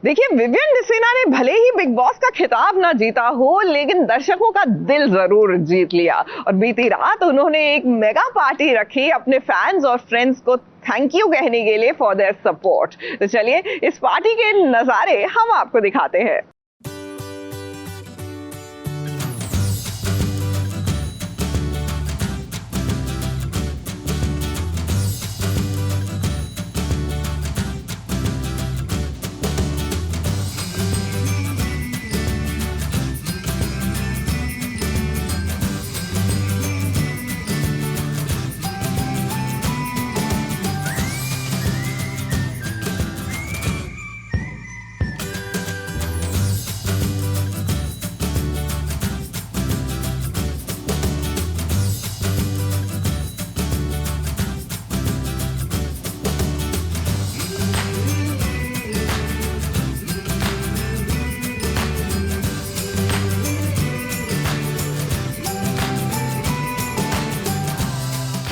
देखिए, विवियन डिसेना ने भले ही बिग बॉस का खिताब ना जीता हो, लेकिन दर्शकों का दिल जरूर जीत लिया। और बीती रात उन्होंने एक मेगा पार्टी रखी अपने फैंस और फ्रेंड्स को थैंक यू कहने के लिए फॉर देयर सपोर्ट। तो चलिए इस पार्टी के नजारे हम आपको दिखाते हैं।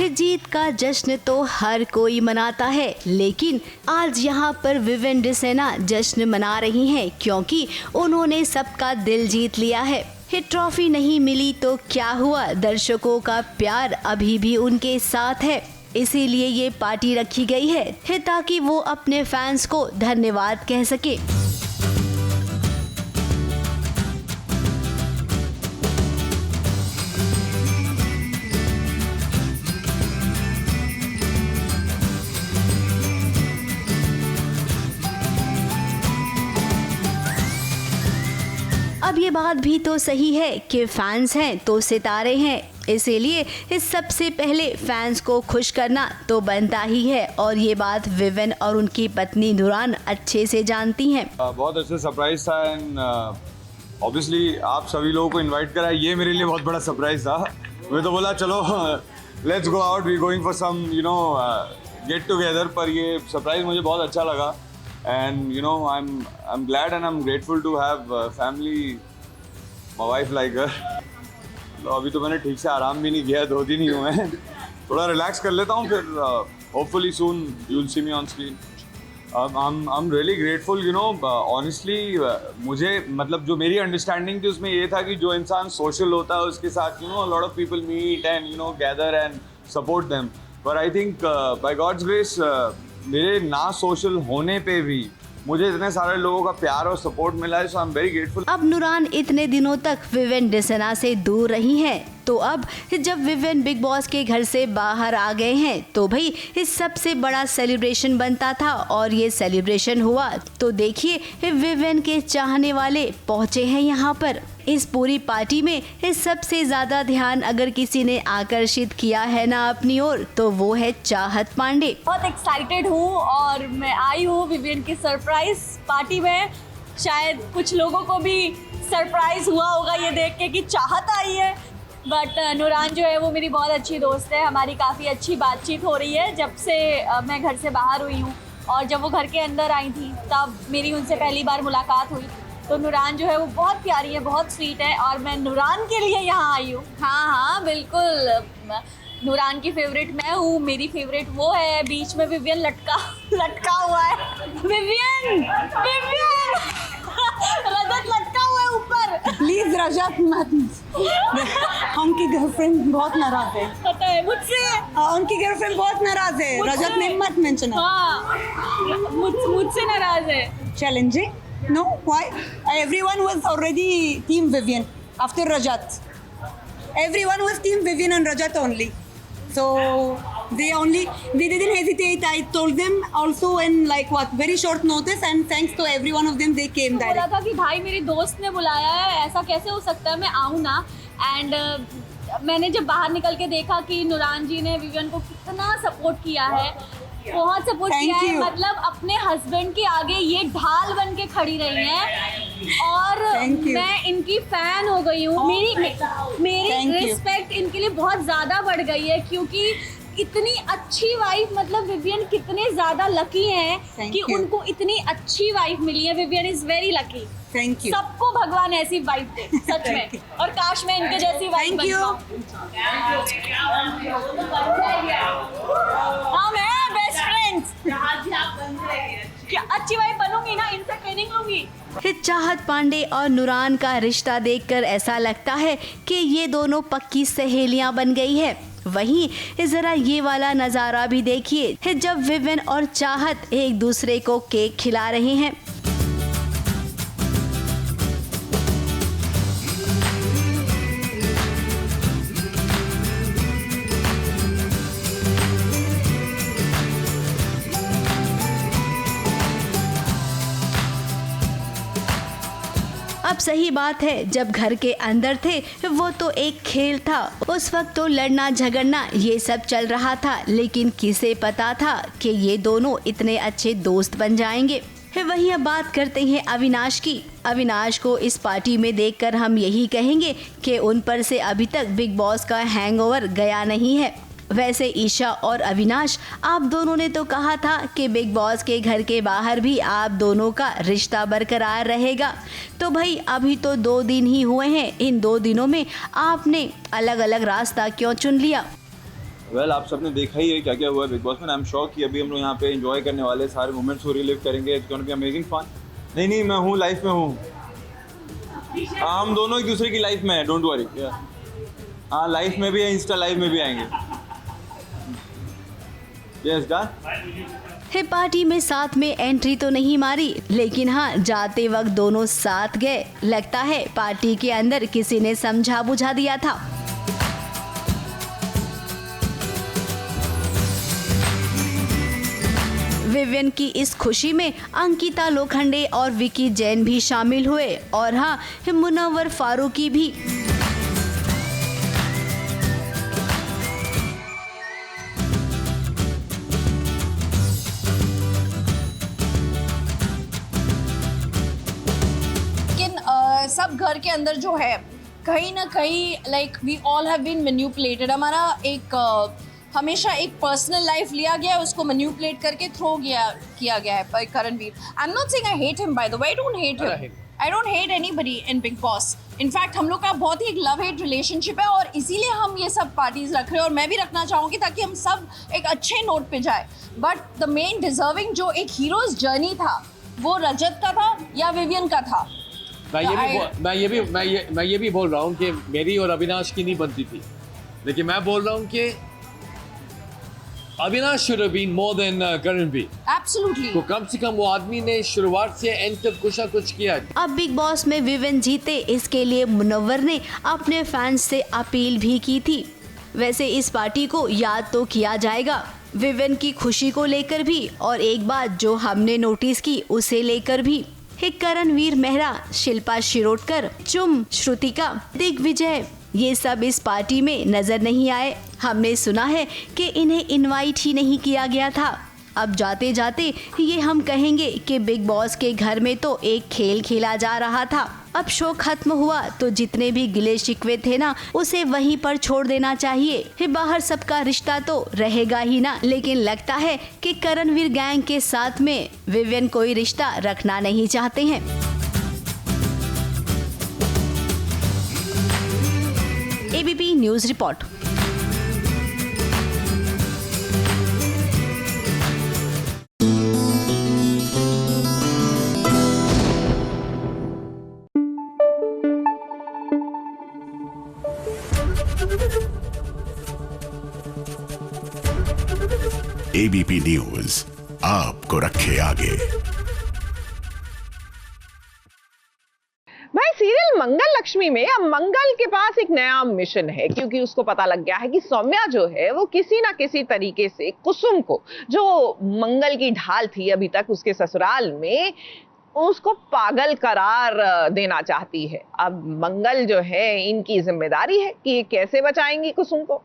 जीत का जश्न तो हर कोई मनाता है, लेकिन आज यहाँ पर विवियन डिसेना जश्न मना रही हैं क्योंकि उन्होंने सबका दिल जीत लिया है। हिट ट्रॉफी नहीं मिली तो क्या हुआ, दर्शकों का प्यार अभी भी उनके साथ है। इसीलिए ये पार्टी रखी गई है ताकि वो अपने फैंस को धन्यवाद कह सके। अब ये बात भी तो सही है कि फैंस हैं तो सितारे हैं, इसीलिए इस सबसे पहले फैंस को खुश करना तो बनता ही है। और ये बात विवियन और उनकी पत्नी नूरान अच्छे से जानती हैं। बहुत अच्छा सरप्राइज था एंड ऑब्वियसली आप सभी लोगों को इनवाइट करा, ये मेरे लिए बहुत बड़ा सरप्राइज था। मैं तो बोला चलो let's go out, we going for some get together, पर ये सरप्राइज मुझे बहुत अच्छा लगा। And I'm glad and I'm grateful to have family, my wife like her. तो अभी तो मैंने ठीक से आराम भी नहीं किया, 2 दिन ही हुए हैं। थोड़ा रिलैक्स कर लेता हूँ, फिर hopefully soon you'll see me on screen. I'm really grateful, honestly, मुझे मतलब जो मेरी अंडरस्टैंडिंग थी उसमें ये था कि जो इंसान सोशल होता है उसके साथ a lot of people meet and gather and support them. But I think by God's grace मेरे ना सोशल होने पे भी मुझे इतने सारे लोगों का प्यार और सपोर्ट मिला है, सो आई एम वेरी ग्रेटफुल। अब नूरान इतने दिनों तक विवियन डिसेना से दूर रही हैं, तो अब जब विवियन बिग बॉस के घर से बाहर आ गए हैं तो भाई इस सबसे बड़ा सेलिब्रेशन बनता था और ये सेलिब्रेशन हुआ। तो देखिए विवियन के चाहने वाले पहुंचे हैं यहाँ पर। इस पूरी पार्टी में इस सबसे ज्यादा ध्यान अगर किसी ने आकर्षित किया है ना अपनी ओर, तो वो है चाहत पांडे। बहुत एक्साइटेड हूँ और मैं आई हूँ विवियन की सरप्राइज पार्टी में। शायद कुछ लोगों को भी सरप्राइज हुआ होगा ये देख के कि चाहत आई है, बट नूरान जो है वो मेरी बहुत अच्छी दोस्त है। हमारी काफ़ी अच्छी बातचीत हो रही है जब से मैं घर से बाहर हुई हूँ, और जब वो घर के अंदर आई थी तब मेरी उनसे पहली बार मुलाकात हुई। तो नूरान जो है वो बहुत प्यारी है, बहुत स्वीट है, और मैं नूरान के लिए यहाँ आई हूँ। हाँ बिल्कुल, नूरान की फेवरेट मैं हूँ, मेरी फेवरेट वो है। बीच में विवियन लटका हुआ है। विवियन रजत लटका हुआ है ऊपर। प्लीज रजत मत, उनकी गर्लफ्रेंड बहुत नाराज है। पता है मुझसे, उनकी गर्लफ्रेंड बहुत नाराज है। रजत ने मत मेंशन। हाँ मुझसे नाराज है। Challenging? No, why? Everyone was already team Vivian after Rajat. Everyone was team Vivian and Rajat only. So they didn't hesitate. I told them also in very short notice, and thanks to every one of them they came direct. बोला था कि भाई मेरी दोस्त ने बुलाया है, ऐसा कैसे हो सकता है, मैं आऊँ ना। एंड मैंने जब बाहर निकल के देखा कि नूरान जी ने विवियन को कितना सपोर्ट किया है, बहुत सपोर्ट किया है। मतलब अपने हस्बैंड के आगे ये ढाल बन के खड़ी रही हैं, और मैं इनकी फैन हो गई हूँ। मेरी रिस्पेक्ट इनके लिए बहुत ज़्यादा बढ़ गई है, क्योंकि इतनी अच्छी वाइफ, मतलब विवियन कितने ज़्यादा लकी हैं कि उनको इतनी अच्छी वाइफ मिली है। Vivian is very lucky. Thank you. सबको भगवान ऐसी वाइफ दे, सच में। और काश मैं इनके जैसी वाइफ बन पाऊं। हम हैं बेस्ट फ्रेंड्स। क्या अच्छी वाइफ बनूंगी ना, इनसे ट्रेनिंग लूंगी। चाहत पांडे और नूरान का रिश्ता देखकर ऐसा लगता है कि ये दोनों पक्की सहेलियां बन गई है। वहीं जरा ये वाला नजारा भी देखिए जब विविन और चाहत एक दूसरे को केक खिला रहे हैं। अब सही बात है, जब घर के अंदर थे वो तो एक खेल था, उस वक्त तो लड़ना झगड़ना ये सब चल रहा था, लेकिन किसे पता था कि ये दोनों इतने अच्छे दोस्त बन जाएंगे। वहीं अब बात करते हैं अविनाश की। अविनाश को इस पार्टी में देखकर हम यही कहेंगे कि उन पर से अभी तक बिग बॉस का हैंगओवर गया नहीं है। वैसे ईशा और अविनाश, आप दोनों ने तो कहा था कि बिग बॉस के घर के बाहर भी आप दोनों का रिश्ता बरकरार रहेगा, तो भाई अभी तो 2 दिन ही हुए हैं, इन 2 दिनों में आपने अलग अलग रास्ता क्यों चुन लिया? वेल, आप सबने देखा ही है क्या क्या हुआ है बिग बॉस में। आई एम श्योर कि अभी हम लोग यहाँ पे एंजॉय करने वाले, सारे मोमेंट्स को रिलीव करेंगे। It's gonna be amazing fun. नहीं, मैं हूँ, लाइफ में हूँ। हम दोनों एक दूसरे की लाइफ में हैं, डोंट वरी। हाँ, लाइफ में भी है, इंस्टा लाइव में भी आएंगे। Yes, done? पार्टी में साथ में एंट्री तो नहीं मारी, लेकिन हाँ जाते वक्त दोनों साथ गए। लगता है पार्टी के अंदर किसी ने समझा बुझा दिया था। विवियन की इस खुशी में अंकिता लोखंडे और विकी जैन भी शामिल हुए, और हाँ मुनव्वर फारूकी भी। सब घर के अंदर जो है कहीं ना कहीं like we all have been manipulated. हमारा एक हमेशा एक पर्सनल लाइफ लिया गया है, उसको मैनिपुलेट करके किया गया है by Karanveer. I am not saying I hate him, by the way. I don't hate him, I don't hate anybody in Bigg Boss. In fact हम लोग का बहुत ही एक लव हेट रिलेशनशिप है, और इसीलिए हम ये सब पार्टीज रख रहे हैं, और मैं भी रखना चाहूँगी ताकि हम सब एक अच्छे नोट पे जाए। बट द मेन डिजर्विंग जो एक हीरोज जर्नी था वो रजत का था या विवियन का था। मैं ये भी बोल रहा हूँ कि मेरी और अविनाश की नहीं बनती थी, लेकिन मैं बोल रहा हूँ कि Avinash should have been more than Karanveer. Absolutely. तो कम से कम वो आदमी ने शुरुआत से एंड तक कुछ ना कुछ किया। अब बिग बॉस में विविन जीते, इसके लिए मुनव्वर ने अपने फैंस से अपील भी की थी। वैसे इस पार्टी को याद तो किया जाएगा, विविन की खुशी को लेकर भी, और एक बात जो हमने नोटिस की उसे लेकर भी। करणवीर मेहरा, शिल्पा शिरोडकर, चुम, श्रुतिका, दिग्विजय, ये सब इस पार्टी में नजर नहीं आए। हमने सुना है कि इन्हें इनवाइट ही नहीं किया गया था। अब जाते जाते ये हम कहेंगे कि बिग बॉस के घर में तो एक खेल खेला जा रहा था। अब शो खत्म हुआ तो जितने भी गिले शिकवे थे ना, उसे वहीं पर छोड़ देना चाहिए। बाहर सबका रिश्ता तो रहेगा ही ना, लेकिन लगता है कि करणवीर गैंग के साथ में विवियन कोई रिश्ता रखना नहीं चाहते हैं। ABP news report. ABP news आपको रखे आगे। भाई, सीरियल मंगल लक्ष्मी में अब मंगल के पास एक नया मिशन है, क्योंकि उसको पता लग गया है कि सौम्या जो है वो किसी ना किसी तरीके से कुसुम को, जो मंगल की ढाल थी अभी तक उसके ससुराल में, उसको पागल करार देना चाहती है। अब मंगल जो है, इनकी जिम्मेदारी है कि ये कैसे बचाएंगी कुसुम को।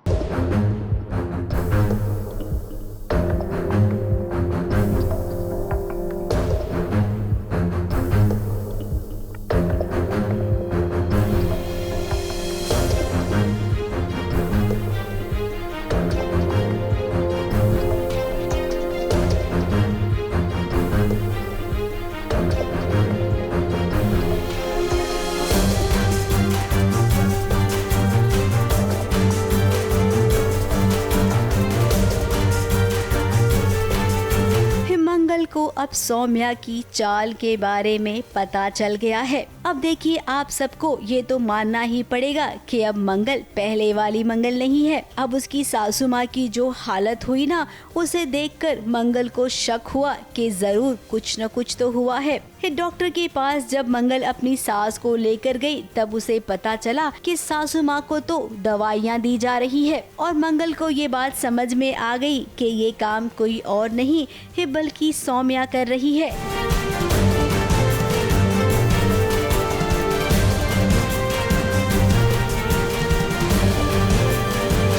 अब सौम्या की चाल के बारे में पता चल गया है। अब देखिए आप सबको ये तो मानना ही पड़ेगा कि अब मंगल पहले वाली मंगल नहीं है। अब उसकी सासू माँ की जो हालत हुई ना, उसे देखकर मंगल को शक हुआ कि जरूर कुछ न कुछ तो हुआ है। डॉक्टर के पास जब मंगल अपनी सास को लेकर गई तब उसे पता चला कि सासू माँ को तो दवाइयाँ दी जा रही है और मंगल को ये बात समझ में आ गई कि ये काम कोई और नहीं है बल्कि सौम्या कर रही है।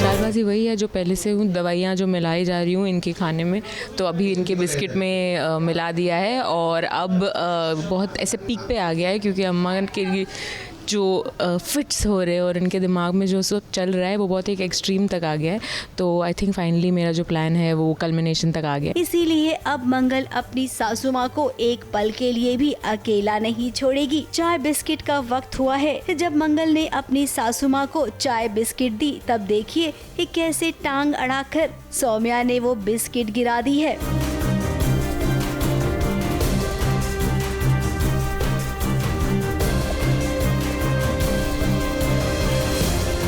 चालबाजी वही है जो पहले से हूँ, दवाइयाँ जो मिलाई जा रही हूँ इनके खाने में, तो अभी इनके बिस्किट में मिला दिया है और अब बहुत ऐसे पीक पे आ गया है क्योंकि अम्मा के लिए जो फिट्स हो रहे हैं और इनके दिमाग में जो सब चल रहा है वो बहुत एक एक्सट्रीम तक आ गया है। तो आई थिंक फाइनली मेरा जो प्लान है वो कल्मिनेशन तक आ गया। इसीलिए अब मंगल अपनी सासू माँ को एक पल के लिए भी अकेला नहीं छोड़ेगी। चाय बिस्किट का वक्त हुआ है। जब मंगल ने अपनी सासू माँ को चाय बिस्किट दी तब देखिए कि कैसे टांग अड़ाकर सौम्या ने वो बिस्किट गिरा दी है।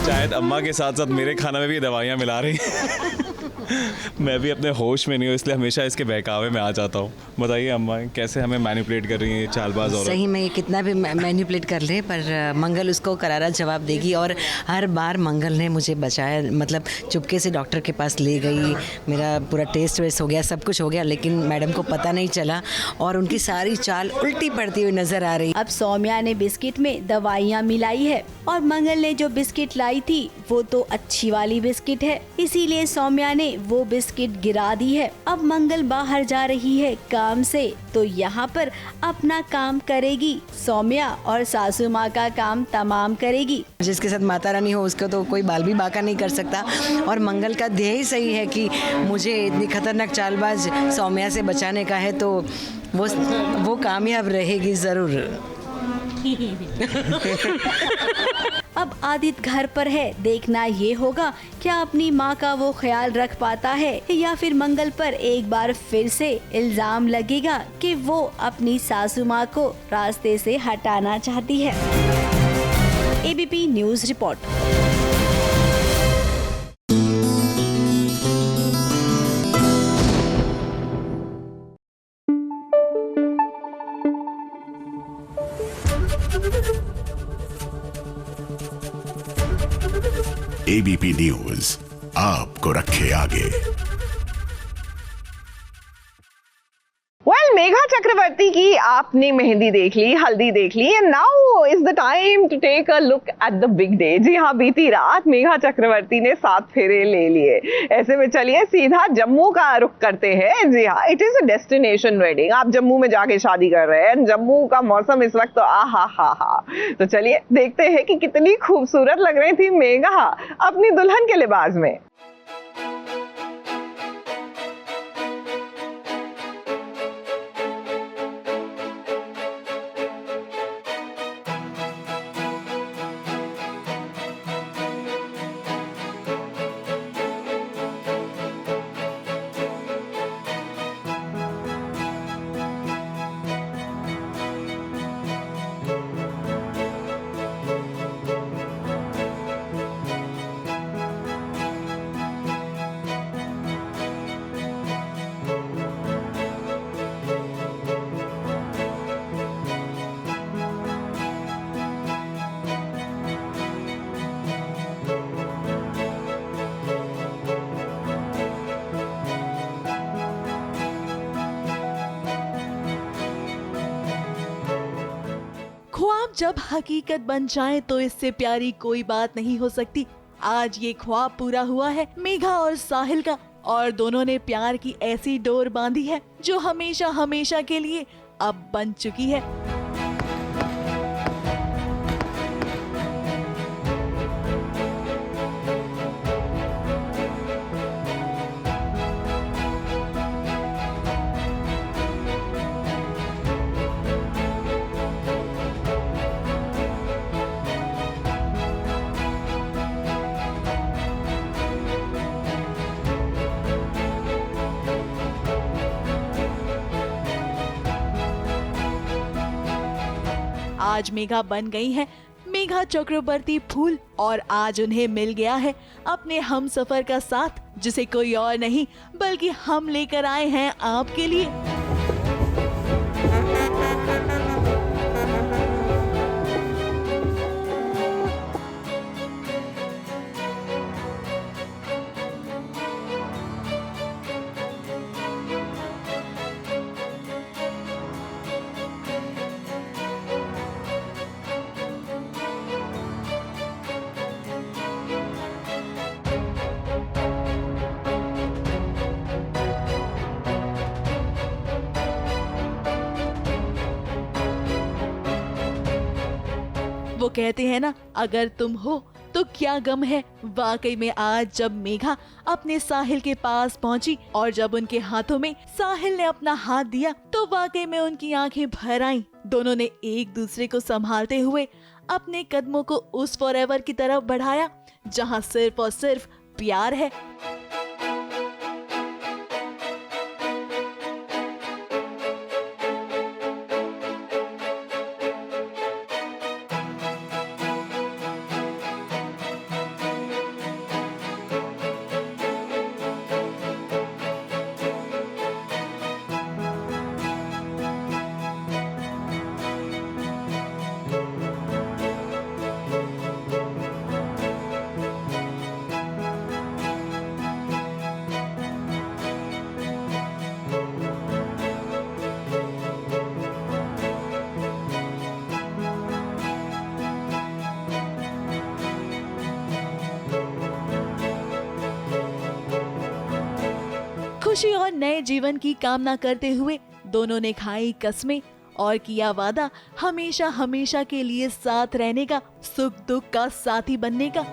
शायद अम्मा के साथ साथ मेरे खाना में भी दवाइयाँ मिला रही मैं भी अपने होश में नहीं हूँ, इसलिए हमेशा इसके बहकावे में आ जाता हूँ। बताइए अम्मा कैसे हमें मैनिपुलेट कर रही है चालबाज औरत। सही में ये कितना भी मैनिपुलेट कर ले पर मंगल उसको करारा जवाब देगी और हर बार मंगल ने मुझे बचाया, मतलब चुपके से डॉक्टर के पास ले गई, मेरा पूरा टेस्ट वेस्ट हो गया, सब कुछ हो गया, लेकिन मैडम को पता नहीं चला और उनकी सारी चाल उल्टी पड़ती हुई नजर आ रही। अब सौम्या ने बिस्किट में दवाइयाँ मिलाई है और मंगल ने जो बिस्किट लाई थी वो तो अच्छी वाली बिस्किट है, इसीलिए सौम्या ने वो बिस्किट गिरा दी है। अब मंगल बाहर जा रही है काम से तो यहाँ पर अपना काम करेगी सौम्या और सासू माँ का काम तमाम करेगी। जिसके साथ माता रानी हो उसको तो कोई बाल भी बाका नहीं कर सकता और मंगल का ध्येय सही है कि मुझे इतनी खतरनाक चालबाज सौम्या से बचाने का है, तो वो कामयाब रहेगी जरूर। अब आदित्य घर पर है, देखना ये होगा क्या अपनी माँ का वो ख्याल रख पाता है या फिर मंगल पर एक बार फिर से इल्जाम लगेगा कि वो अपनी सासू माँ को रास्ते से हटाना चाहती है। ABP news report. ABP news आपको रखे आगे। मेघा चक्रवर्ती की आपने मेहंदी देख ली, हल्दी देख ली, and now is the time to take a look at the big day. जी हाँ, बीती रात मेघा चक्रवर्ती ने 7 फेरे ले लिए। ऐसे में चलिए सीधा जम्मू का रुख करते हैं। जी हाँ, it is a destination wedding. आप जम्मू में जाके शादी कर रहे हैं। जम्मू का मौसम इस वक्त तो हा। तो चलिए देखते हैं कि कितनी खूबसूरत लग रही थी मेघा अपनी दुल्हन के लिबास में। ख्वाब जब हकीकत बन जाए तो इससे प्यारी कोई बात नहीं हो सकती। आज ये ख्वाब पूरा हुआ है मेघा और साहिल का, और दोनों ने प्यार की ऐसी डोर बांधी है जो हमेशा हमेशा के लिए अब बन चुकी है। आज मेघा बन गई हैं मेघा चक्रवर्ती फूल और आज उन्हें मिल गया है अपने हमसफर का साथ, जिसे कोई और नहीं बल्कि हम लेकर आए हैं आपके लिए। वो कहते हैं ना, अगर तुम हो तो क्या गम है। वाकई में आज जब मेघा अपने साहिल के पास पहुंची और जब उनके हाथों में साहिल ने अपना हाथ दिया तो वाकई में उनकी आंखें भर आईं। दोनों ने एक दूसरे को संभालते हुए अपने कदमों को उस फॉरएवर की तरफ बढ़ाया जहां सिर्फ और सिर्फ प्यार है। खुशी और नए जीवन की कामना करते हुए दोनों ने खाई कसमें और किया वादा हमेशा हमेशा के लिए साथ रहने का, सुख दुख का साथी बनने का।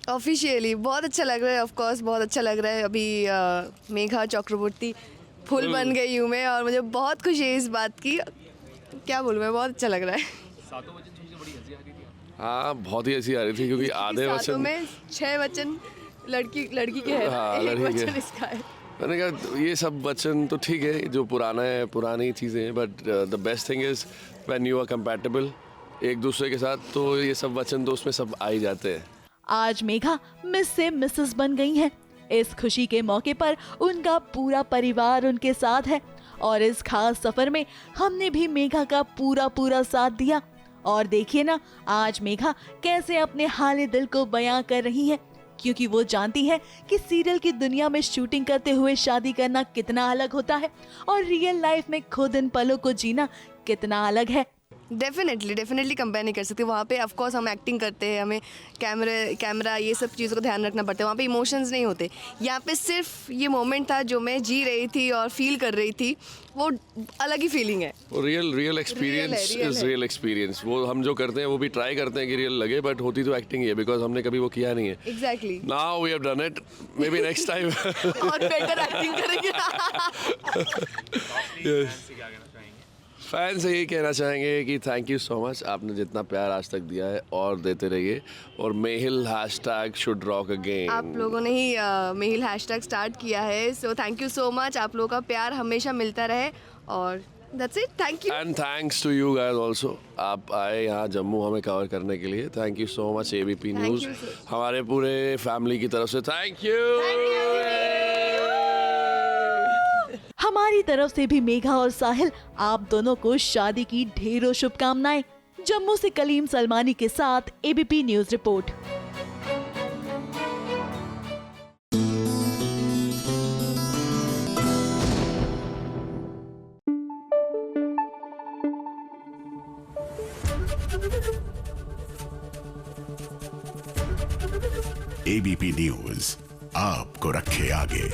ऑफिशियली बहुत अच्छा लग रहा है, ऑफ कोर्स बहुत अच्छा लग रहा है। अभी मेघा चक्रवर्ती फुल बन गई हूँ मैं और मुझे बहुत खुशी है इस बात की। क्या बोलूँ मैं, बहुत अच्छा लग रहा है। हाँ बहुत ही अच्छी आ रही थी क्योंकि आधे वचन में 6 वचन लड़की के हैं। हाँ, एक लड़की वचन के। इसका है। मैंने कहा ये सब वचन तो ठीक है जो पुराना है, पुरानी चीज़ें हैं, but the best thing is when you are compatible एक दूसरे के साथ, तो ये सब वचन तो उसमें सब आ ही जाते हैं। आज मेघा मिस से मिसेस बन गई हैं। इस खुशी के मौके पर उनका पूरा परिवार उनके साथ है और इस खास सफर में हमने भी मेघा का पूरा साथ दिया। और देखिए ना, आज मेघा कैसे अपने हाले दिल को बयां कर रही है, क्योंकि वो जानती है कि सीरियल की दुनिया में शूटिंग करते हुए शादी करना कितना अलग होता है और रियल लाइफ में खुद इन पलों को जीना कितना अलग है। डेफिनेटली कंपेयर नहीं कर सकते। वहाँ पे ऑफ कोर्स हम एक्टिंग करते हैं, हमें कैमरा ये सब चीज़ों का ध्यान रखना पड़ता है। वहाँ पे इमोशंस नहीं होते। यहाँ पे सिर्फ ये मोमेंट था जो मैं जी रही थी और फील कर रही थी, वो अलग ही फीलिंग है। वो real experience is real experience. वो हम जो करते हैं वो भी ट्राई करते हैं कि रियल लगे, बट होती तो एक्टिंग ही है बिकॉज हमने कभी वो किया नहीं है। Exactly. Now we have done it, may be next time और बेटर एक्टिंग करेंगे। फैन से यही कहना चाहेंगे कि थैंक यू सो मच, आपने जितना प्यार आज तक दिया है और देते रहिए। और Mehil hashtag should rock again. आप लोगों ने ही मेहिल हैशटैग स्टार्ट किया है, so thank you so much. आप लोगों का प्यार हमेशा मिलता रहे और that's it. Thank you and thanks to you guys also. आप आए यहाँ जम्मू हमें कवर करने के लिए, thank you so much. ABP news हमारे पूरे फैमिली की तरफ से थैंक यू। हमारी तरफ से भी मेघा और साहिल आप दोनों को शादी की ढेरों शुभकामनाएं। जम्मू से कलीम सलमानी के साथ ABP news report. ABP news आपको रखे आगे।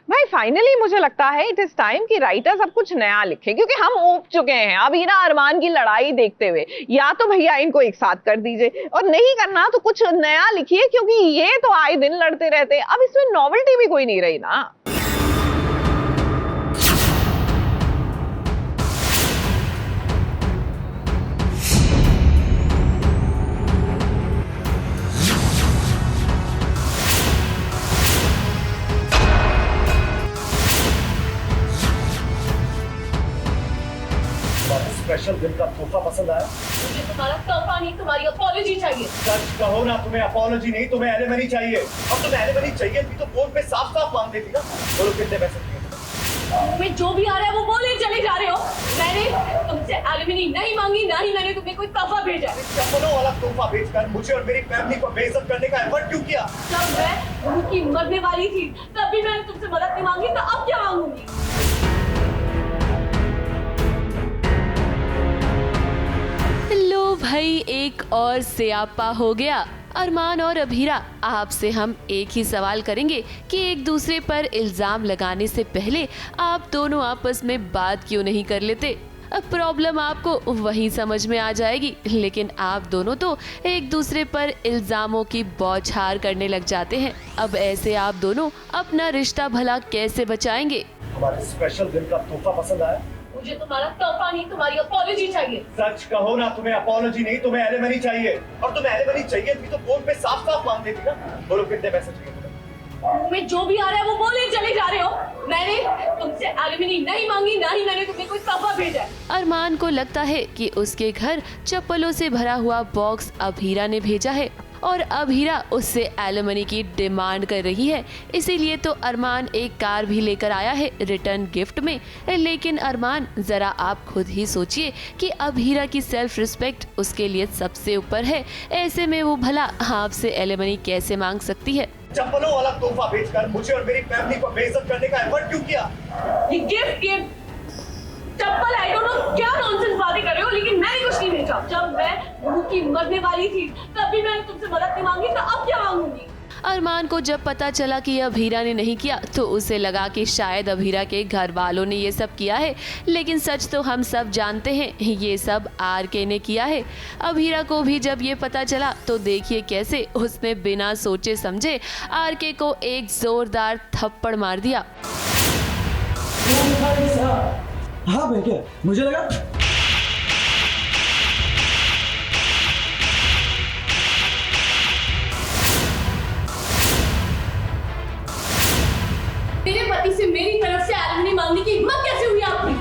भाई फाइनली मुझे लगता है इट इज टाइम कि राइटर्स अब कुछ नया लिखे, क्योंकि हम ऊब चुके हैं अब हीरा अरमान की लड़ाई देखते हुए। या तो भैया इनको एक साथ कर दीजिए, और नहीं करना तो कुछ नया लिखिए, क्योंकि ये तो आए दिन लड़ते रहते हैं। अब इसमें नॉवेल्टी भी कोई नहीं रही ना। स्पेशल दिन का तोहफा पसंद आया? मुझे तुम्हारा तोहफा नहीं, तुम्हारी अपॉलॉजी चाहिए। सच कहो ना, तुम्हें अपॉलॉजी नहीं, तुम्हें एलिमनी चाहिए। अब तुम्हें एलिमनी चाहिए थी तो फोन पे साफ साफ मांग देती ना। बोलो कितने पैसे चाहिए? तुम्हें जो भी आ रहा है वो बोले चले जा रहे हो। मैंने तुमसे एलिमनी नहीं मांगी, ना ही मैंने तुम्हें कोई तोहफा भेजा। चप्पलों वाला तोहफा भेजकर मुझे और मेरी फैमिली को बेइज्जत करने का एफर्ट क्यों किया? जब मैं भूखी मरने वाली थी तब भी मैंने तुमसे मदद नहीं मांगी, तो अब क्या मांगूंगी? लो भाई, एक और स्यापा हो गया। अरमान और अभीरा, आपसे हम एक ही सवाल करेंगे कि एक दूसरे पर इल्जाम लगाने से पहले आप दोनों आपस में बात क्यों नहीं कर लेते? अब प्रॉब्लम आपको वहीं समझ में आ जाएगी, लेकिन आप दोनों तो एक दूसरे पर इल्जामों की बौछार करने लग जाते हैं। अब ऐसे आप दोनों अपना रिश्ता भला कैसे बचाएंगे? हमारे स्पेशल दिन का तोहफा पसंद आया? मुझे तुम्हारा तोहफा नहीं, तुम्हारी अपॉलॉजी चाहिए। सच कहो ना, तुम्हें अपॉलॉजी नहीं, तुम्हें एलिमनी चाहिए। और तुम्हें एलिमनी चाहिए थी तो फोन पे साफ साफ मांग देती ना। बोलो कितने पैसे चाहिए? तुम्हें जो भी आ रहा है वो बोले चले जा रहे हो। मैंने तुमसे एलिमनी नहीं मांगी, ना ही मैंने तुम्हें कोई तोहफा भेजा है। अरमान को लगता है कि उसके घर चप्पलों से भरा हुआ बॉक्स अभीरा ने भेजा है और अभीरा उससे एलिमनी की डिमांड कर रही है। इसीलिए तो अरमान एक कार भी लेकर आया है रिटर्न गिफ्ट में। लेकिन अरमान, जरा आप खुद ही सोचिए कि अभीरा की सेल्फ रिस्पेक्ट उसके लिए सबसे ऊपर है। ऐसे में वो भला आपसे एलिमनी कैसे मांग सकती है? चप्पलों वाला तोहफा भेजकर मुझे और मेरी फैमिली को बेइज्जत करने का एफर्ट क्यों किया? ये gift chappal, I don't know क्या नॉनसेंस बातें कर रहे हो, लेकिन मैंने कुछ नहीं भेजा। जब मैं भूखी मरने वाली थी तब भी मैंने तुमसे मदद नहीं मांगी, तो अब क्या मांगूंगी? अरमान को जब पता चला कि अभीरा ने नहीं किया तो उसे लगा कि शायद अभीरा के घर वालों ने ये सब किया है, लेकिन सच तो हम सब जानते हैं, ये सब आरके ने किया है। अभीरा को भी जब ये पता चला तो देखिए कैसे उसने बिना सोचे समझे आरके को एक जोरदार थप्पड़ मार दिया। हाँ भैया, मुझे लगा मेरे पति से मेरी तरफ से एलिमनी मांगने की हिम्मत कैसे हुई आपकी?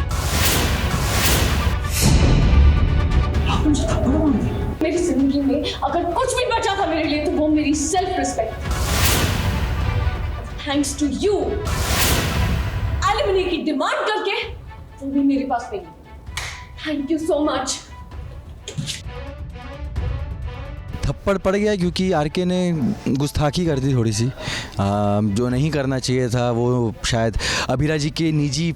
आप मुझे थप्पड़ मार दिया। मेरी जिंदगी में अगर कुछ भी बचा था मेरे लिए तो वो मेरी self respect. Thanks to you, alimony की डिमांड करके वो भी मेरे पास नहीं। Thank you so much. थप्पड़ पड़ गया क्योंकि आरके ने गुस्ताखी कर दी थोड़ी सी, जो नहीं करना चाहिए था। वो शायद अभीरा जी के निजी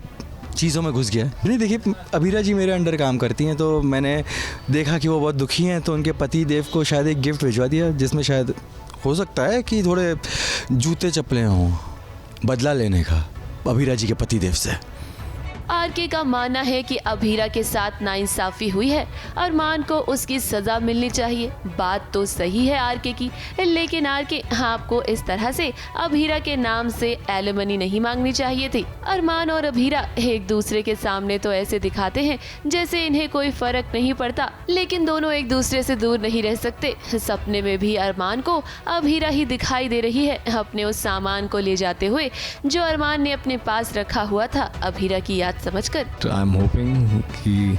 चीज़ों में घुस गया। नहीं देखिए, अभीरा जी मेरे अंडर काम करती हैं, तो मैंने देखा कि वो बहुत दुखी हैं, तो उनके पति देव को शायद एक गिफ्ट भिजवा दिया, जिसमें शायद हो सकता है कि थोड़े जूते चप्पलें हों, बदला लेने का अभीरा जी के पति देव से। आरके का मानना है कि अभीरा के साथ नाइंसाफी हुई है, अरमान को उसकी सजा मिलनी चाहिए। बात तो सही है आरके की, लेकिन आरके, आपको इस तरह से अभीरा के नाम से एलिमनी नहीं मांगनी चाहिए थी। अरमान और अभीरा एक दूसरे के सामने तो ऐसे दिखाते हैं जैसे इन्हें कोई फर्क नहीं पड़ता, लेकिन दोनों एक दूसरे से दूर नहीं रह सकते। सपने में भी अरमान को अभीरा ही दिखाई दे रही है, अपने उस सामान को ले जाते हुए जो अरमान ने अपने पास रखा हुआ था अभीरा की याद समझकर। आई एम होपिंग कि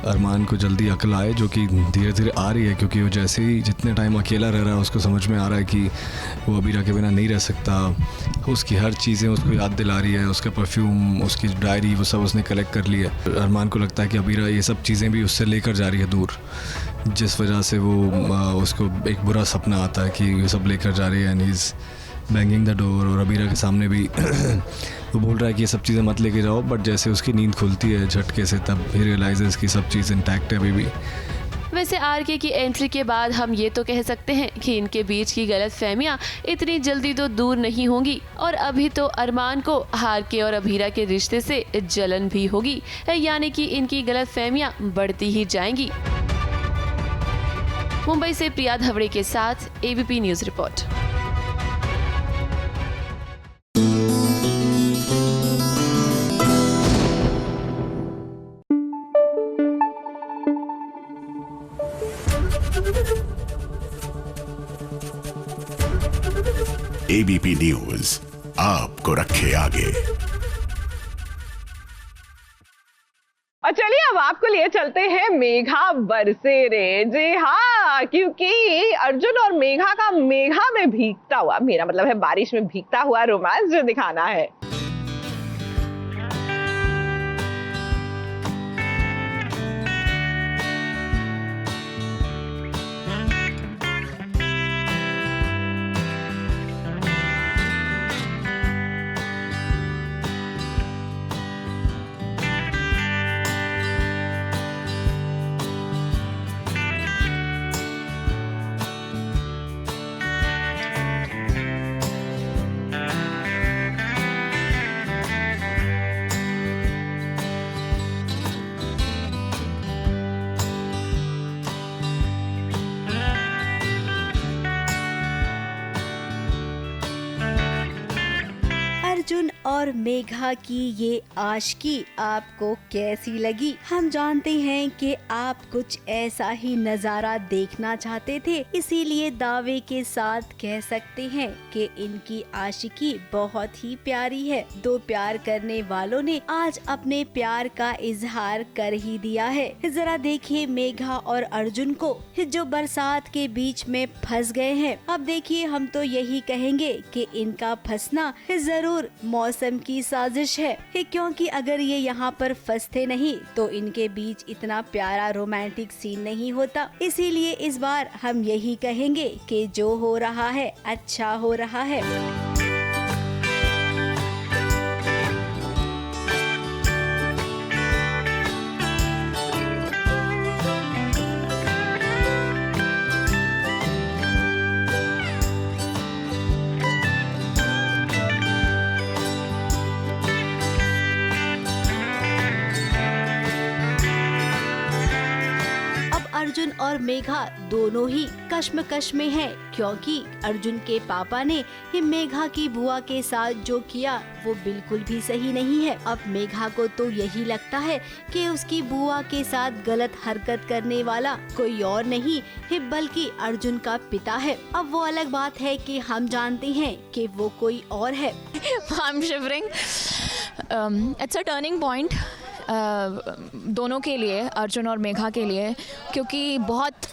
अरमान को जल्दी अकल आए, जो कि धीरे धीरे आ रही है, क्योंकि वो जैसे ही जितने टाइम अकेला रह रहा है उसको समझ में आ रहा है कि वो अभीरा के बिना नहीं रह सकता। उसकी हर चीज़ें उसको याद दिला रही है, उसका परफ्यूम, उसकी डायरी, वो सब उसने कलेक्ट कर लिया। अरमान को लगता है कि अभीरा ये सब चीज़ें भी उससे लेकर जा रही है दूर, जिस वजह से वो उसको एक बुरा सपना आता है कि ये सब लेकर जा रही है। And he is banging the door, और अभीरा के सामने भी वो बोल रहा है कि ये सब चीज़ें मत लेके जाओ, बट जैसे उसकी नींद खुलती है झटके से, तब ही रियलाइजेस कि सब चीज़ इंटैक्ट है अभी भी। वैसे आरके की एंट्री के बाद हम ये तो कह सकते हैं कि इनके बीच की गलतफहमियां इतनी जल्दी तो दूर नहीं होंगी और अभी तो अरमान को आरके और अभीरा के रिश्ते से जलन भी होगी, यानी कि इनकी गलतफहमियां बढ़ती ही जाएंगी। मुंबई से प्रिया धवड़े के साथ ABP news report. ABP news आपको रखे आगे। और चलिए अब आपको लिए चलते हैं मेघा बरसेरे। जी हाँ, क्योंकि अर्जुन और मेघा का मेघा में भीगता हुआ, मेरा मतलब है बारिश में भीगता हुआ रोमांस जो दिखाना है। अर्जुन और मेघा की ये आशिकी आपको कैसी लगी? हम जानते हैं कि आप कुछ ऐसा ही नजारा देखना चाहते थे, इसीलिए दावे के साथ कह सकते हैं कि इनकी आशिकी बहुत ही प्यारी है। दो प्यार करने वालों ने आज अपने प्यार का इजहार कर ही दिया है। जरा देखिए मेघा और अर्जुन को जो बरसात के बीच में फंस गए हैं। अब देखिए हम तो यही कहेंगे कि इनका फंसना जरूर मौसम की साजिश है, क्योंकि अगर ये यहाँ पर फंसते नहीं तो इनके बीच इतना प्यारा रोमांटिक सीन नहीं होता। इसीलिए इस बार हम यही कहेंगे कि जो हो रहा है अच्छा हो रहा है। अर्जुन और मेघा दोनों ही कश्मकश में हैं, क्योंकि अर्जुन के पापा ने मेघा की बुआ के साथ जो किया वो बिल्कुल भी सही नहीं है। अब मेघा को तो यही लगता है कि उसकी बुआ के साथ गलत हरकत करने वाला कोई और नहीं बल्कि अर्जुन का पिता है। अब वो अलग बात है कि हम जानते हैं कि वो कोई और है। I'm shivering. It's a turning point. दोनों के लिए, अर्जुन और मेघा के लिए, क्योंकि बहुत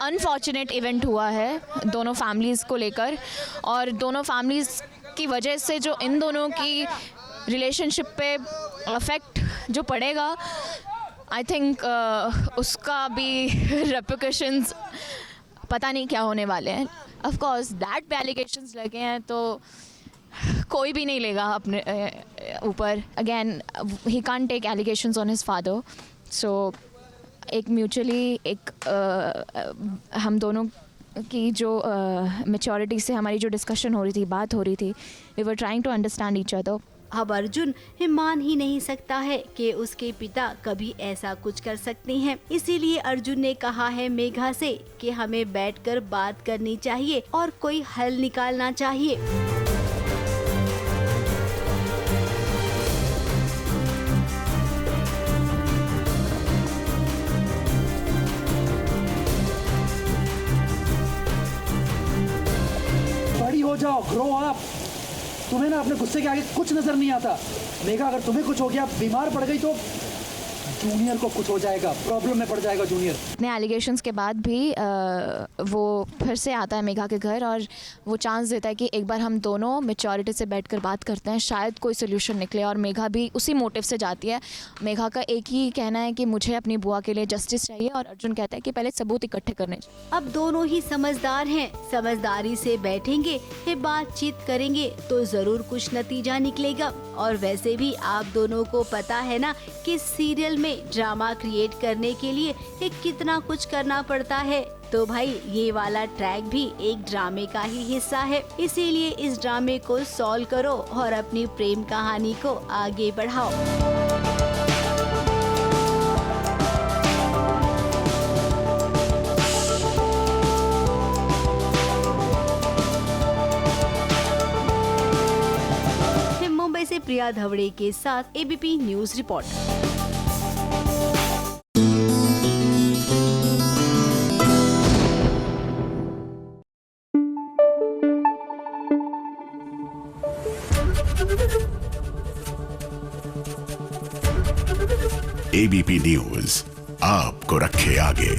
अनफॉर्चुनेट इवेंट हुआ है दोनों फैमिलीज़ को लेकर, और दोनों फैमिलीज़ की वजह से जो इन दोनों की रिलेशनशिप पे अफेक्ट जो पड़ेगा, आई थिंक उसका भी रेपरकशंस पता नहीं क्या होने वाले हैं। ऑफ कोर्स दैट पे एलिगेशंस लगे हैं तो कोई भी नहीं लेगा अपने ऊपर। Again he can't take allegations on his father. So एक म्यूचुअली हम दोनों की जो मैच्योरिटी से हमारी जो डिस्कशन हो रही थी, बात हो रही थी, we were trying to understand each other. अब अर्जुन मान ही नहीं सकता है कि उसके पिता कभी ऐसा कुछ कर सकते हैं। इसीलिए अर्जुन ने कहा है मेघा से कि हमें बैठकर बात करनी चाहिए और कोई हल निकालना चाहिए। हो जाओ, ग्रो अप। तुम्हें ना अपने गुस्से के आगे कुछ नजर नहीं आता। मेघा, अगर तुम्हें कुछ हो गया, बीमार पड़ गई तो जूनियर को कुछ हो जाएगा, प्रॉब्लम में पड़ जाएगा जूनियर। इतने एलिगेशंस के बाद भी वो फिर से आता है मेघा के घर और वो चांस देता है कि एक बार हम दोनों मैच्योरिटी से बैठकर बात करते हैं, शायद कोई सोल्यूशन निकले। और मेघा भी उसी मोटिव से जाती है। मेघा का एक ही कहना है कि मुझे अपनी बुआ के लिए जस्टिस चाहिए, और अर्जुन कहता है कि पहले सबूत इकट्ठे करने चाहिए। अब दोनों ही समझदार हैं, समझदारी से बैठेंगे, बातचीत करेंगे तो जरूर कुछ नतीजा निकलेगा। और वैसे भी आप दोनों को पता है ना कि सीरियल में में ड्रामा क्रिएट करने के लिए कितना कुछ करना पड़ता है। तो भाई ये वाला ट्रैक भी एक ड्रामे का ही हिस्सा है, इसीलिए इस ड्रामे को सॉल्व करो और अपनी प्रेम कहानी को आगे बढ़ाओ। मुंबई से प्रिया धवड़े के साथ ABP news report. ABP news आपको रखे आगे।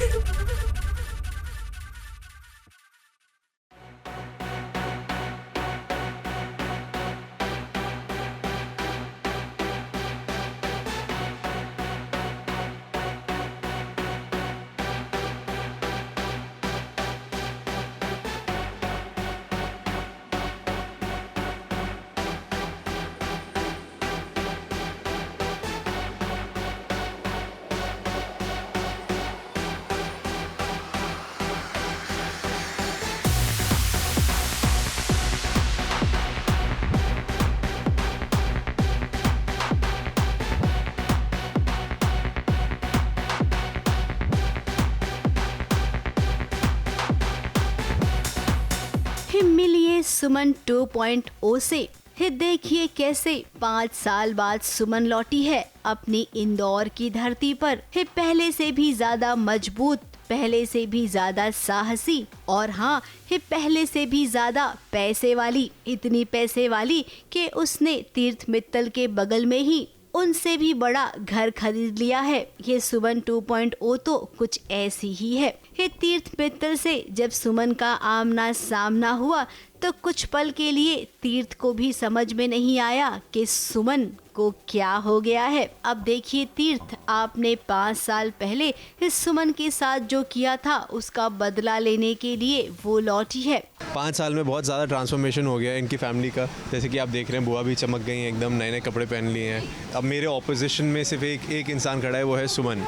मिलिए सुमन 2.0 से। देखिए कैसे 5 साल बाद सुमन लौटी है अपनी इंदौर की धरती पर। पहले से भी ज्यादा मजबूत, पहले से भी ज्यादा साहसी और हाँ पहले से भी ज्यादा पैसे वाली। इतनी पैसे वाली कि उसने तीर्थ मित्तल के बगल में ही उनसे भी बड़ा घर खरीद लिया है। ये सुमन 2.0 तो कुछ ऐसी ही है। तीर्थ मित्तल से जब सुमन का आमना सामना हुआ तो कुछ पल के लिए तीर्थ को भी समझ में नहीं आया कि सुमन को क्या हो गया है। अब देखिए तीर्थ, आपने 5 साल पहले इस सुमन के साथ जो किया था उसका बदला लेने के लिए वो लौटी है। 5 साल में बहुत ज़्यादा ट्रांसफॉर्मेशन हो गया है इनकी फैमिली का। जैसे कि आप देख रहे हैं बुआ भी चमक गई हैं, एकदम नए नए कपड़े पहन लिए हैं। अब मेरे ऑपोजिशन में सिर्फ एक इंसान खड़ा है, वो है सुमन।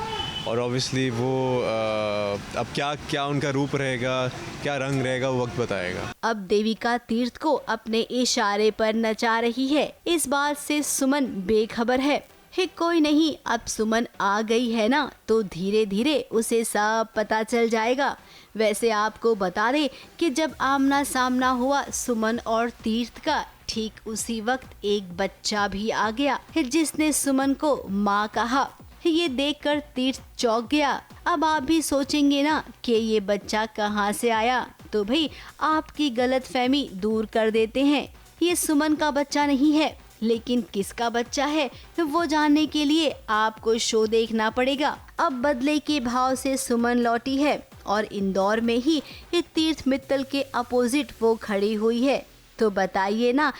और ऑब्वियसली वो अब क्या उनका रूप रहेगा, क्या रंग रहेगा, वो वक्त बताएगा। अब देविका तीर्थ को अपने इशारे पर नचा रही है। इस बात से सुमन बेखबर है। कोई नहीं, अब सुमन आ गई है ना तो धीरे धीरे उसे सब पता चल जाएगा। वैसे आपको बता दे कि जब आमना सामना हुआ सुमन और तीर्थ का, ठीक उसी वक्त एक बच्चा भी आ गया जिसने सुमन को माँ कहा। ये देखकर तीर्थ चौंक गया। अब आप भी सोचेंगे ना कि ये बच्चा कहाँ से आया, तो भाई आपकी गलतफहमी दूर कर देते हैं। ये सुमन का बच्चा नहीं है, लेकिन किसका बच्चा है वो जानने के लिए आपको शो देखना पड़ेगा। अब बदले के भाव से सुमन लौटी है और इंदौर में ही तीर्थ मित्तल के अपोजिट वो खड़ी हुई है। तो बताइए ना,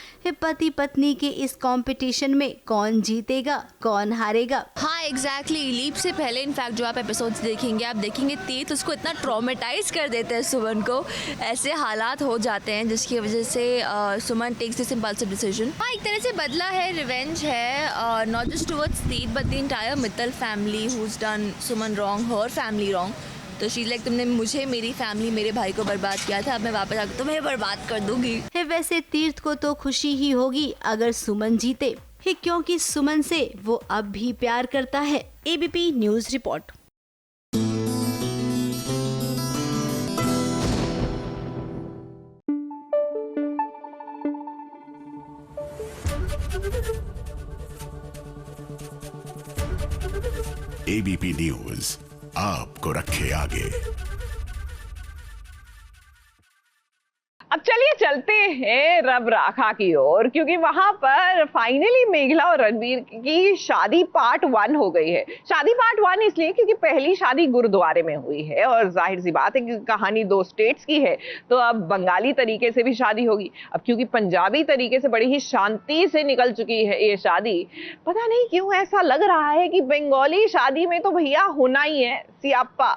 पति पत्नी के इस कंपटीशन में कौन जीतेगा, कौन हारेगा? हाँ एग्जैक्टली। लीप से पहले इनफैक्ट जो आप एपिसोड्स देखेंगे, आप देखेंगे तीर्थ उसको इतना ट्रॉमेटाइज कर देते हैं सुमन को। ऐसे हालात हो जाते हैं जिसकी वजह से सुमन टेक्स दिस इम्पल्सिव डिसीजन। हाँ, एक तरह से बदला है, रिवेंज है, नॉट जस्ट टुवर्ड्स तीर्थ but the entire Mittal family who's done Suman wrong, her family wrong. तो शी लाइक तुमने मुझे, मेरी फैमिली, मेरे भाई को बर्बाद किया था, अब मैं वापस आकर तुम्हें बर्बाद कर दूंगी। वैसे तीर्थ को तो खुशी ही होगी अगर सुमन जीते, क्योंकि सुमन से वो अब भी प्यार करता है। ABP news report. ABP news आपको रखे आगे। अब चलिए चलते हैं रब राखा की ओर, क्योंकि वहां पर फाइनली मेघला और रणबीर की शादी पार्ट 1 हो गई है। शादी पार्ट 1 इसलिए क्योंकि पहली शादी गुरुद्वारे में हुई है और जाहिर सी बात है कि कहानी 2 स्टेट्स की है, तो अब बंगाली तरीके से भी शादी होगी। अब क्योंकि पंजाबी तरीके से बड़ी ही शांति से निकल चुकी है ये शादी, पता नहीं क्यों ऐसा लग रहा है कि बंगाली शादी में तो भैया होना ही है सियाप्पा।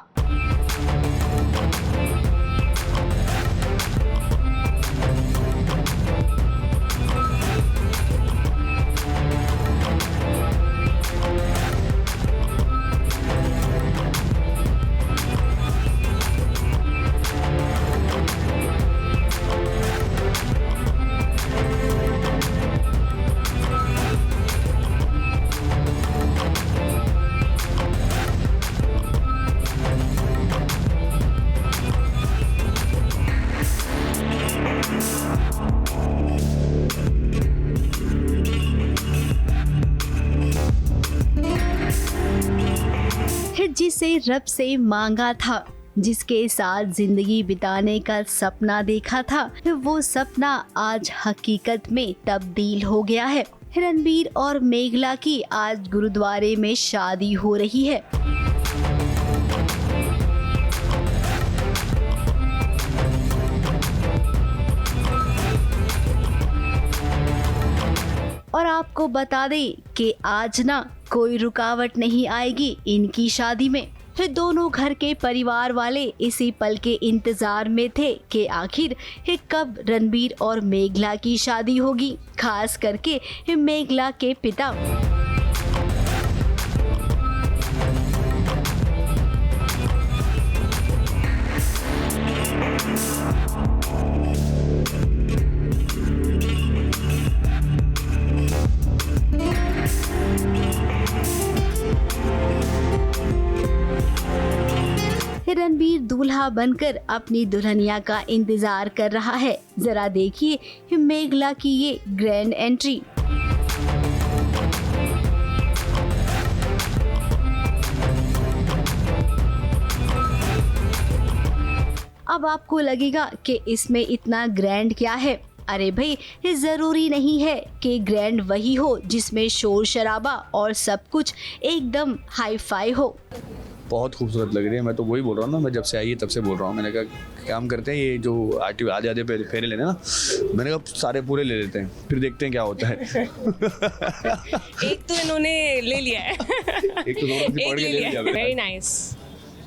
जिसे रब से मांगा था, जिसके साथ जिंदगी बिताने का सपना देखा था, वो सपना आज हकीकत में तब्दील हो गया है। रणबीर और मेघला की आज गुरुद्वारे में शादी हो रही है। और आपको बता दें कि आज ना कोई रुकावट नहीं आएगी इनकी शादी में। फिर दोनों घर के परिवार वाले इसी पल के इंतजार में थे कि आखिर कब रणबीर और मेघला की शादी होगी, खास करके मेघला के पिता। रणबीर दूल्हा बनकर अपनी दुल्हनिया का इंतजार कर रहा है। जरा देखिए मेघला की ये ग्रैंड एंट्री। अब आपको लगेगा कि इसमें इतना ग्रैंड क्या है। अरे भाई, जरूरी नहीं है कि ग्रैंड वही हो जिसमें शोर शराबा और सब कुछ एकदम हाई फाई हो। बहुत खूबसूरत लग रही है। मैं तो वही बोल रहा हूँ ना, मैं जब से आई है तब से बोल रहा हूँ। मैंने कहा काम करते हैं, ये जो आधे आधे फेरे लेने ना, मैंने कहा सारे पूरे ले लेते हैं, फिर देखते हैं क्या होता है। एक तो इन्होंने ले लिया है। एक तो पकड़ के ले लिया। Very nice.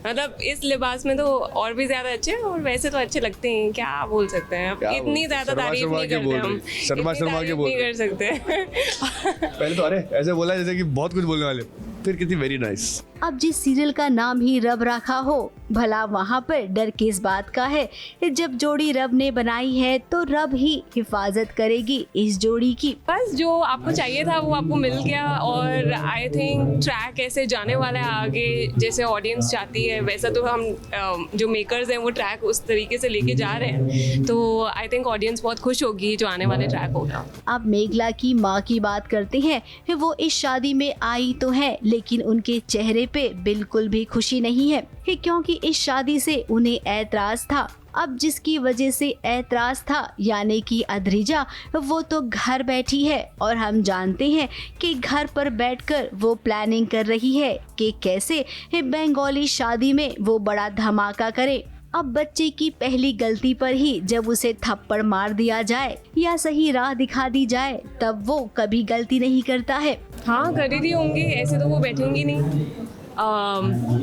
मतलब इस लिबास में तो और भी ज्यादा अच्छे हैं, और वैसे तो अच्छे लगते हैं, क्या बोल सकते हैं। अब इतनी ज्यादा तारीफ नहीं करते हम, शर्मा के बोल नहीं कर सकते। पहले तो अरे ऐसे बोला जैसे कि बहुत कुछ बोलने वाले, फिर कितनी वेरी नाइस। अब जिस सीरियल का नाम ही रब रखा हो, भला वहाँ पर डर किस बात का है। जब जोड़ी रब ने बनाई है तो रब ही हिफाजत करेगी इस जोड़ी की। बस जो आपको चाहिए था वो आपको मिल गया, और आई थिंक ट्रैक ऐसे जाने वाला है आगे जैसे ऑडियंस चाहती है। वैसा तो हम जो मेकर्स हैं वो ट्रैक उस तरीके से लेके जा रहे हैं, तो आई थिंक ऑडियंस बहुत खुश होगी जो आने वाले ट्रैक होगा। अब मेघला की माँ की बात करते हैं। वो इस शादी में आई तो है, लेकिन उनके चेहरे पे बिल्कुल भी खुशी नहीं है, क्योंकि इस शादी से उन्हें ऐतराज था। अब जिसकी वजह से ऐतराज था, यानी कि अद्रिजा, वो तो घर बैठी है, और हम जानते हैं कि घर पर बैठकर वो प्लानिंग कर रही है कि कैसे बंगाली शादी में वो बड़ा धमाका करे। अब बच्चे की पहली गलती पर ही जब उसे थप्पड़ मार दिया जाए या सही राह दिखा दी जाए, तब वो कभी गलती नहीं करता है। हाँ, कर ही होंगे, ऐसे तो वो बैठेंगी नहीं।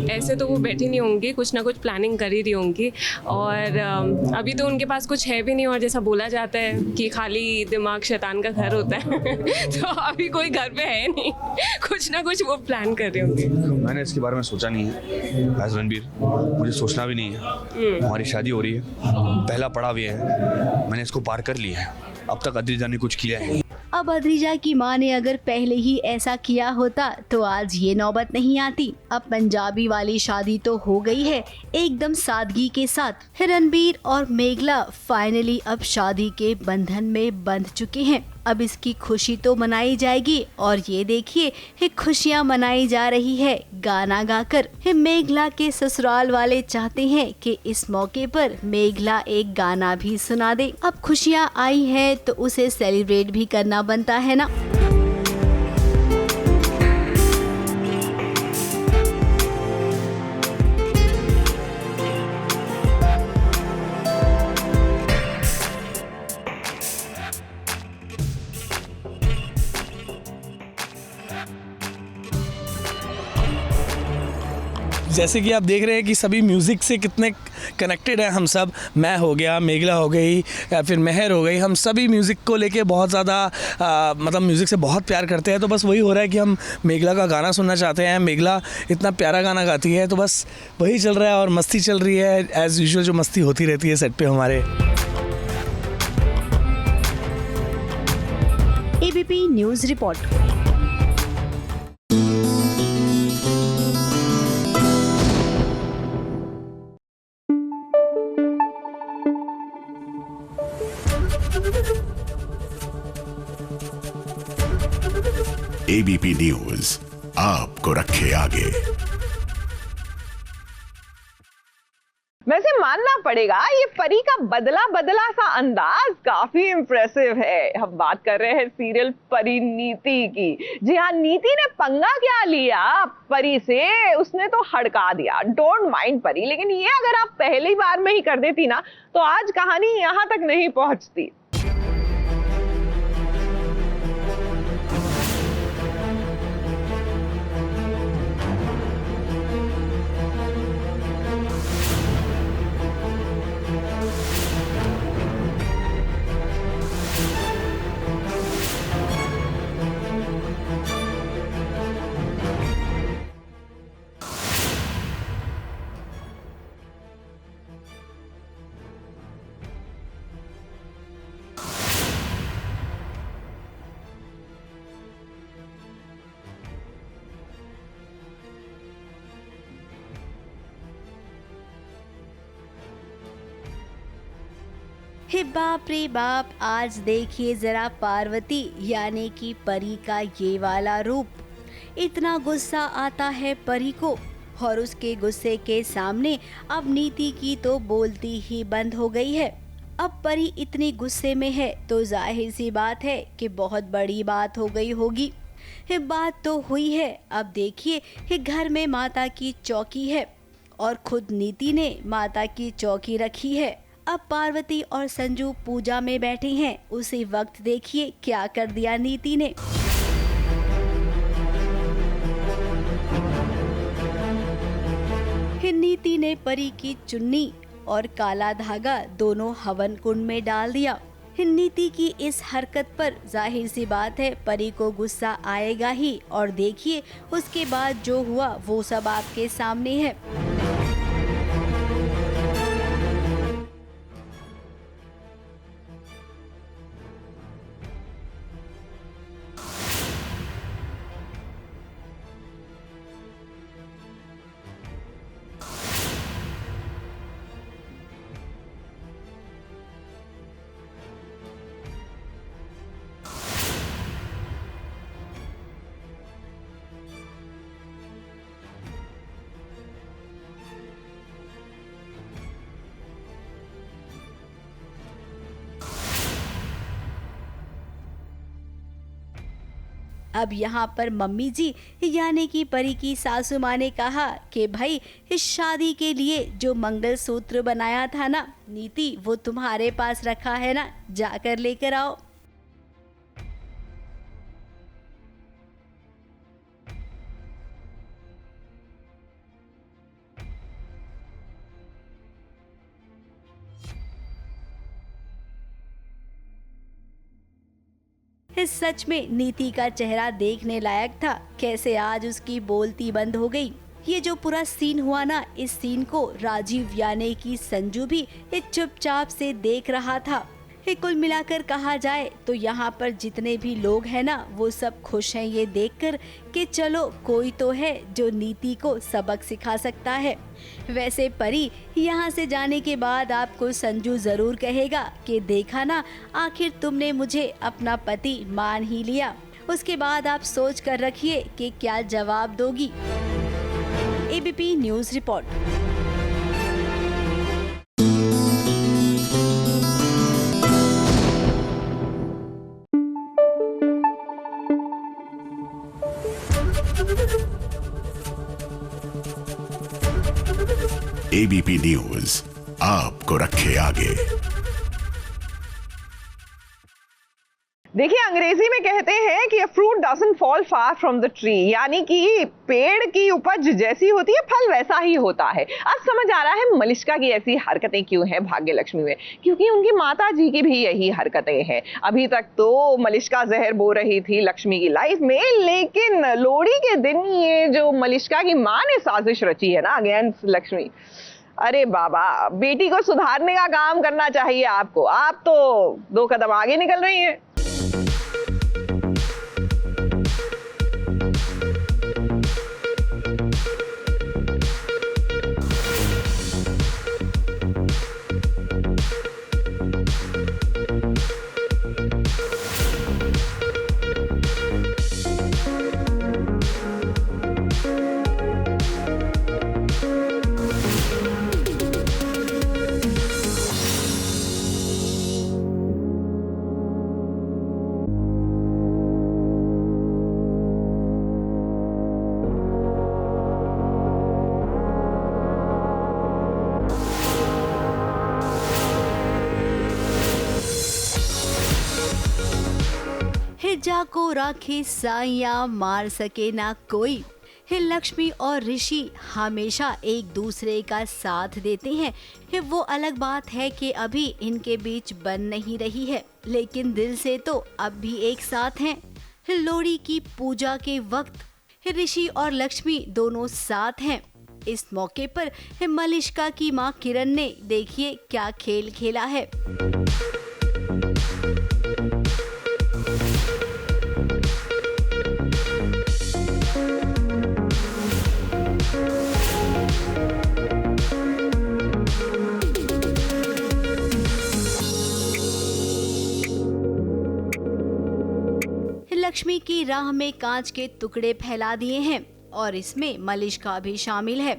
ऐसे तो वो बैठी नहीं होंगी, कुछ ना कुछ प्लानिंग कर ही रही होंगी। और अभी तो उनके पास कुछ है भी नहीं, और जैसा बोला जाता है कि खाली दिमाग शैतान का घर होता है। तो अभी कोई घर पे है नहीं, कुछ ना कुछ वो प्लान कर रहे होंगे। मैंने इसके बारे में सोचा नहीं है एज रणबीर, मुझे सोचना भी नहीं है। हमारी शादी हो रही है, पहला पड़ाव ये है, मैंने इसको पार कर लिया है। अब तक अद्रिजा ने कुछ किया है। अब अद्रिजा की माँ ने अगर पहले ही ऐसा किया होता तो आज ये नौबत नहीं आती। अब पंजाबी वाली शादी तो हो गई है एकदम सादगी के साथ। रणबीर और मेघला फाइनली अब शादी के बंधन में बंध चुके हैं। अब इसकी खुशी तो मनाई जाएगी, और ये देखिए खुशियाँ मनाई जा रही है गाना गाकर। मेघला के ससुराल वाले चाहते हैं कि इस मौके पर मेघला एक गाना भी सुना दे। अब खुशियाँ आई है तो उसे सेलिब्रेट भी करना बनता है ना। जैसे कि आप देख रहे हैं कि सभी म्यूज़िक से कितने कनेक्टेड हैं हम सब। मैं हो गया, मेघला हो गई, या फिर मेहर हो गई, हम सभी म्यूज़िक को लेके बहुत ज़्यादा मतलब म्यूज़िक से बहुत प्यार करते हैं। तो बस वही हो रहा है कि हम मेघला का गाना सुनना चाहते हैं। मेघला इतना प्यारा गाना गाती है, तो बस वही चल रहा है और मस्ती चल रही है एज़ यूजुअल, जो मस्ती होती रहती है सेट पे हमारे। ABP news report. ABP news आपको रखे आगे। पड़ेगा, ये परी का बदला बदला सा अंदाज काफी इम्प्रेसिव है। हम बात कर रहे हैं सीरियल परिणीति की। जी हाँ, नीति ने पंगा क्या लिया परी से, उसने तो हड़का दिया। डोंट माइंड परी, लेकिन ये अगर आप पहली बार में ही कर देती ना तो आज कहानी यहाँ तक नहीं पहुंचती। हे बाप रे बाप, आज देखिए जरा पार्वती यानी कि परी का ये वाला रूप। इतना गुस्सा आता है परी को, और उसके गुस्से के सामने अब नीति की तो बोलती ही बंद हो गई है। अब परी इतनी गुस्से में है तो जाहिर सी बात है कि बहुत बड़ी बात हो गई होगी। ये बात तो हुई है। अब देखिए, ये घर में माता की चौकी है और खुद नीति ने माता की चौकी रखी है। अब पार्वती और संजू पूजा में बैठे हैं। उसी वक्त देखिए क्या कर दिया नीति ने। नीति ने परी की चुन्नी और काला धागा दोनों हवन कुंड में डाल दिया। नीति की इस हरकत पर जाहिर सी बात है परी को गुस्सा आएगा ही, और देखिए उसके बाद जो हुआ वो सब आपके सामने है। अब यहाँ पर मम्मी जी यानी कि परी की सासू माँ ने कहा कि भाई इस शादी के लिए जो मंगलसूत्र बनाया था ना नीति, वो तुम्हारे पास रखा है ना, जाकर लेकर आओ। इस सच में नीति का चेहरा देखने लायक था। कैसे आज उसकी बोलती बंद हो गई। ये जो पूरा सीन हुआ ना, इस सीन को राजीव यानी कि संजू भी चुपचाप से देख रहा था। कुल मिलाकर कहा जाए तो यहाँ पर जितने भी लोग हैं ना, वो सब खुश हैं ये देखकर कि चलो कोई तो है जो नीति को सबक सिखा सकता है। वैसे परी यहाँ से जाने के बाद आपको संजू जरूर कहेगा कि देखा ना, आखिर तुमने मुझे अपना पति मान ही लिया। उसके बाद आप सोच कर रखिए कि क्या जवाब दोगी। ABP news report. ABP news आपको रखे आगे। देखिए, अंग्रेजी में कहते हैं कि a fruit doesn't fall far from the tree, यानी कि पेड़ की उपज जैसी होती है फल वैसा ही होता है। अब समझ आ रहा है मलिष्का की ऐसी हरकतें क्यों हैं भाग्य लक्ष्मी में, क्योंकि उनकी माता जी की भी यही हरकतें हैं। अभी तक तो मलिष्का जहर बो रही थी लक्ष्मी की लाइफ में, लेकिन लोहड़ी के दिन ये जो मलिष्का की माँ ने साजिश रची है ना अगेंस्ट लक्ष्मी, अरे बाबा, बेटी को सुधारने का काम करना चाहिए आपको। आप तो 2 कदम आगे निकल रही हैं। जाको राखे साइया मार सके ना कोई। लक्ष्मी और ऋषि हमेशा एक दूसरे का साथ देते हैं। वो अलग बात है कि अभी इनके बीच बन नहीं रही है, लेकिन दिल से तो अब भी एक साथ हैं। लोहड़ी की पूजा के वक्त ऋषि और लक्ष्मी दोनों साथ हैं। इस मौके पर मलिष्का की मां किरण ने देखिए क्या खेल खेला है। लक्ष्मी की राह में कांच के टुकड़े फैला दिए हैं और इसमें मलिष्का भी शामिल है।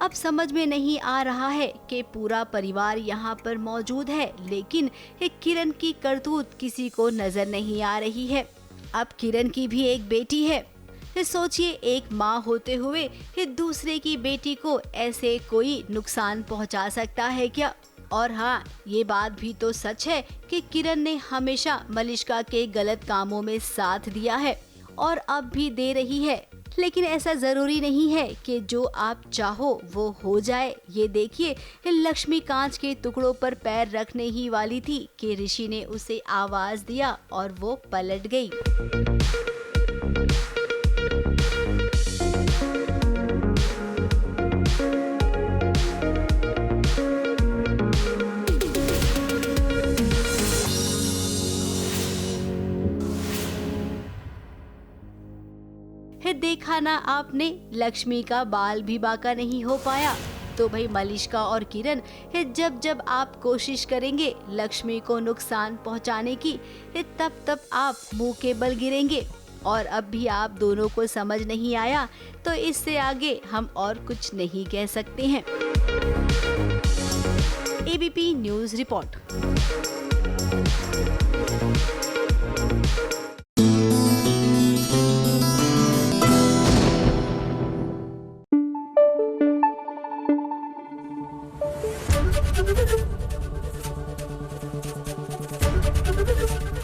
अब समझ में नहीं आ रहा है कि पूरा परिवार यहाँ पर मौजूद है, लेकिन किरण की करतूत किसी को नजर नहीं आ रही है। अब किरण की भी एक बेटी है। सोचिए, एक माँ होते हुए दूसरे की बेटी को ऐसे कोई नुकसान पहुँचा सकता है क्या? और हाँ, ये बात भी तो सच है कि किरण ने हमेशा मलिष्का के गलत कामों में साथ दिया है और अब भी दे रही है। लेकिन ऐसा जरूरी नहीं है कि जो आप चाहो वो हो जाए। ये देखिए, लक्ष्मी कांच के टुकड़ों पर पैर रखने ही वाली थी कि ऋषि ने उसे आवाज दिया और वो पलट गई। देखा ना आपने, लक्ष्मी का बाल भी बांका नहीं हो पाया। तो भाई मलिष्का और किरण, जब जब आप कोशिश करेंगे लक्ष्मी को नुकसान पहुंचाने की, तब आप मुंह के बल गिरेंगे। और अब भी आप दोनों को समझ नहीं आया तो इससे आगे हम और कुछ नहीं कह सकते हैं। ABP news report.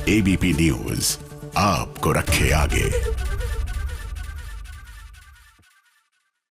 ABP news आपको रखे आगे।